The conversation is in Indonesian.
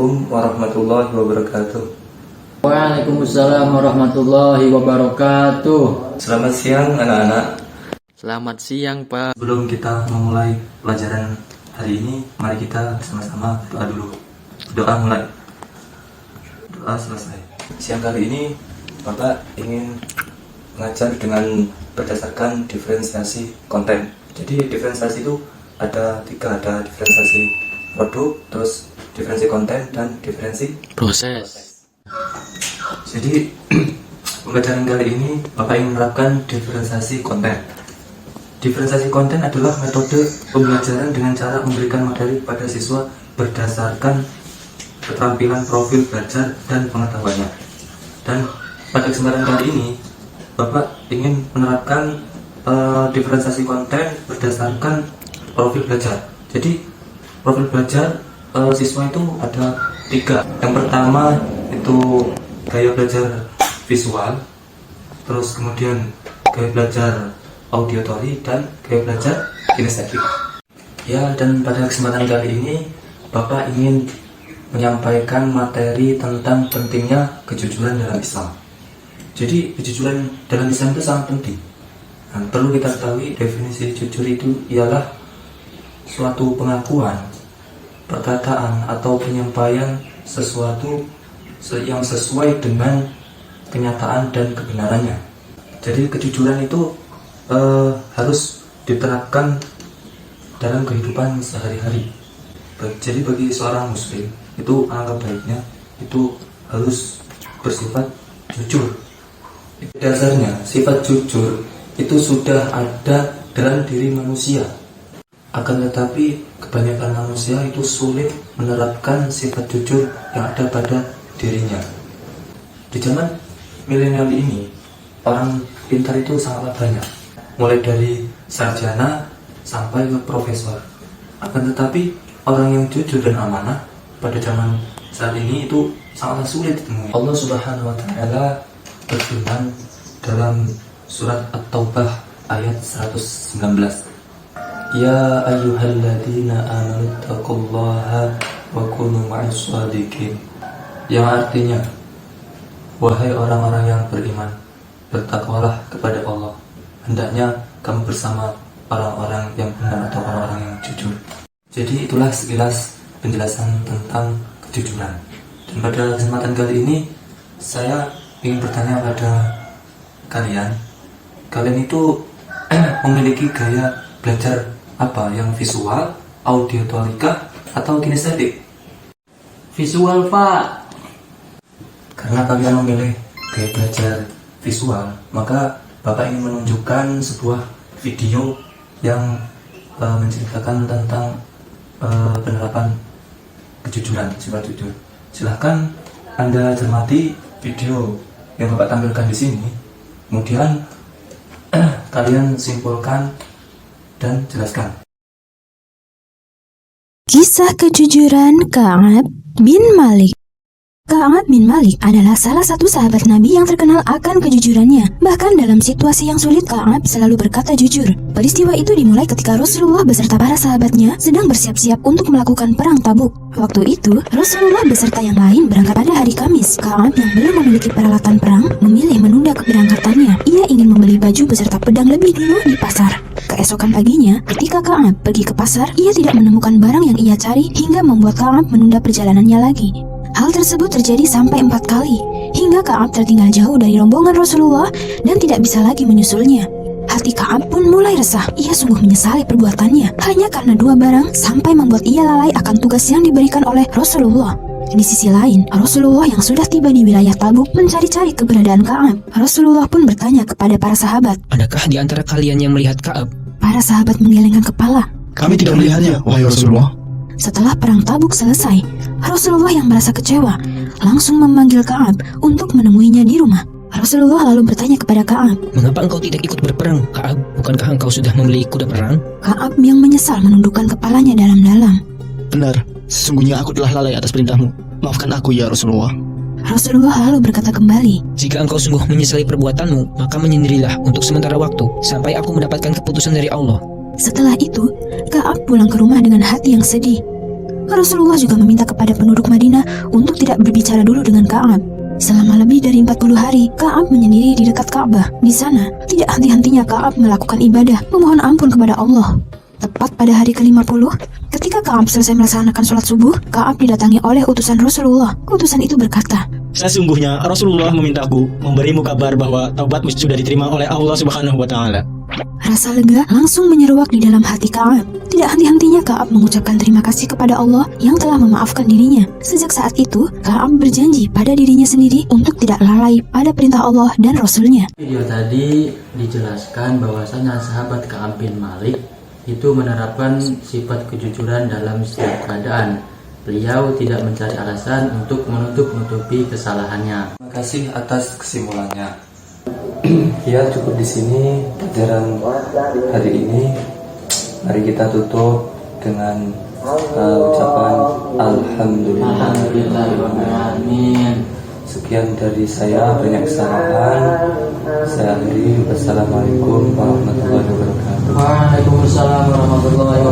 Assalamualaikum warahmatullahi wabarakatuh. Waalaikumsalam warahmatullahi wabarakatuh. Selamat siang anak-anak. Selamat siang, Pak. Sebelum kita memulai pelajaran hari ini, mari kita bersama-sama doa dulu. Doa mulai. Doa selesai. Siang kali ini Bapak ingin mengajar dengan berdasarkan diferensiasi konten. Jadi diferensiasi itu ada tiga, ada diferensiasi produk, terus diferensi konten, dan diferensi Proses. Jadi pembelajaran kali ini Bapak ingin menerapkan diferensiasi konten. Diferensiasi konten adalah metode pembelajaran dengan cara memberikan materi pada siswa berdasarkan keterampilan profil belajar dan pengetahuannya. Dan pada kesempatan kali ini Bapak ingin menerapkan diferensiasi konten berdasarkan profil belajar. Jadi profil belajar siswa itu ada tiga. Yang pertama itu gaya belajar visual, terus kemudian gaya belajar auditory, dan gaya belajar kinestetik. Ya, dan pada kesempatan kali ini Bapak ingin menyampaikan materi tentang pentingnya kejujuran dalam Islam. Jadi kejujuran dalam Islam itu sangat penting. Dan perlu kita ketahui definisi jujur itu ialah suatu pengakuan, perkataan, atau penyampaian sesuatu yang sesuai dengan kenyataan dan kebenarannya. Jadi kejujuran itu harus diterapkan dalam kehidupan sehari-hari. Jadi bagi seorang muslim itu alangkah baiknya itu harus bersifat jujur. Dasarnya sifat jujur itu sudah ada dalam diri manusia. Akan tetapi kebanyakan manusia itu sulit menerapkan sifat jujur yang ada pada dirinya. Di zaman milenial ini, orang pintar itu sangatlah banyak, mulai dari sarjana sampai ke profesor. Akan tetapi orang yang jujur dan amanah pada zaman saat ini itu sangatlah sulit ditemui. Allah Subhanahu wa Ta'ala berfirman dalam surat At-Taubah ayat 119. Ya ayyuhalladzina amanu taqullaha wa kunu ma'as shadiqin. Yang artinya, wahai orang-orang yang beriman, bertakwalah kepada Allah. Hendaknya kamu bersama orang-orang yang benar atau orang-orang yang jujur. Jadi itulah sekilas penjelasan tentang kejujuran. Dan pada kesempatan kali ini saya ingin bertanya pada kalian itu memiliki gaya belajar apa? Yang visual, audiotorika, atau kinestetik? Visual, Pak. Karena kalian memilih gaya belajar visual, maka Bapak ingin menunjukkan sebuah video yang menceritakan tentang penerapan kejujuran, sifat jujur. Silahkan Anda cermati video yang Bapak tampilkan di sini, kemudian kalian simpulkan dan jelaskan. Kisah kejujuran Ka'ab bin Malik. Ka'ab bin Malik adalah salah satu sahabat Nabi yang terkenal akan kejujurannya. Bahkan dalam situasi yang sulit, Ka'ab selalu berkata jujur. Peristiwa itu dimulai ketika Rasulullah beserta para sahabatnya sedang bersiap-siap untuk melakukan perang Tabuk. Waktu itu, Rasulullah beserta yang lain berangkat pada hari Kamis. Ka'ab yang belum memiliki peralatan perang memilih menunda keberangkatannya. Ia ingin membeli baju beserta pedang lebih dulu di pasar. Keesokan paginya, ketika Ka'ab pergi ke pasar, ia tidak menemukan barang yang ia cari hingga membuat Ka'ab menunda perjalanannya lagi. Hal tersebut terjadi sampai 4 kali, hingga Ka'ab tertinggal jauh dari rombongan Rasulullah dan tidak bisa lagi menyusulnya. Hati Ka'ab pun mulai resah. Ia sungguh menyesali perbuatannya hanya karena 2 barang sampai membuat ia lalai akan tugas yang diberikan oleh Rasulullah. Di sisi lain, Rasulullah yang sudah tiba di wilayah Tabuk mencari-cari keberadaan Ka'ab. Rasulullah pun bertanya kepada para sahabat, "Adakah di antara kalian yang melihat Ka'ab?" Para sahabat menggelengkan kepala. "Kami tidak melihatnya, wahai Rasulullah." Setelah perang Tabuk selesai, Rasulullah yang merasa kecewa langsung memanggil Ka'ab untuk menemuinya di rumah. Rasulullah lalu bertanya kepada Ka'ab, "Mengapa engkau tidak ikut berperang, Ka'ab? Bukankah engkau sudah membeli kuda perang?" Ka'ab yang menyesal menundukkan kepalanya dalam-dalam. "Benar, sesungguhnya aku telah lalai atas perintahmu. Maafkan aku ya Rasulullah." Rasulullah lalu berkata kembali, "Jika engkau sungguh menyesali perbuatanmu, maka menyendirilah untuk sementara waktu, sampai aku mendapatkan keputusan dari Allah." Setelah itu, Ka'ab pulang ke rumah dengan hati yang sedih. Rasulullah juga meminta kepada penduduk Madinah untuk tidak berbicara dulu dengan Ka'ab. Selama lebih dari 40 hari, Ka'ab menyendiri di dekat Ka'bah. Di sana, tidak henti-hentinya Ka'ab melakukan ibadah, memohon ampun kepada Allah. Tepat pada hari ke-50, ketika Ka'ab selesai melaksanakan sholat subuh, Ka'ab didatangi oleh utusan Rasulullah. Utusan itu berkata, Sesungguhnya Rasulullah memintaku memberimu kabar bahwa taubatmu sudah diterima oleh Allah Subhanahu wa Ta'ala. rasa lega langsung menyeruak di dalam hati Ka'ab. Tidak henti-hentinya Ka'ab mengucapkan terima kasih kepada Allah yang telah memaafkan dirinya. Sejak saat itu, Ka'ab berjanji pada dirinya sendiri untuk tidak lalai pada perintah Allah dan Rasulnya. Video tadi dijelaskan bahwasanya sahabat Ka'ab bin Malik itu menerapkan sifat kejujuran dalam setiap keadaan. Beliau tidak mencari alasan untuk menutup-nutupi kesalahannya. Terima kasih atas kesimpulannya. Ya, cukup di sini pelajaran hari ini. Mari kita tutup dengan ucapan Alhamdulillah. Alhamdulillahirrahmanirrahim. Sekian dari saya, banyak kesalahan. Saya akhiri. Wassalamualaikum warahmatullahi wabarakatuh. Waalaikumsalam warahmatullahi wabarakatuh.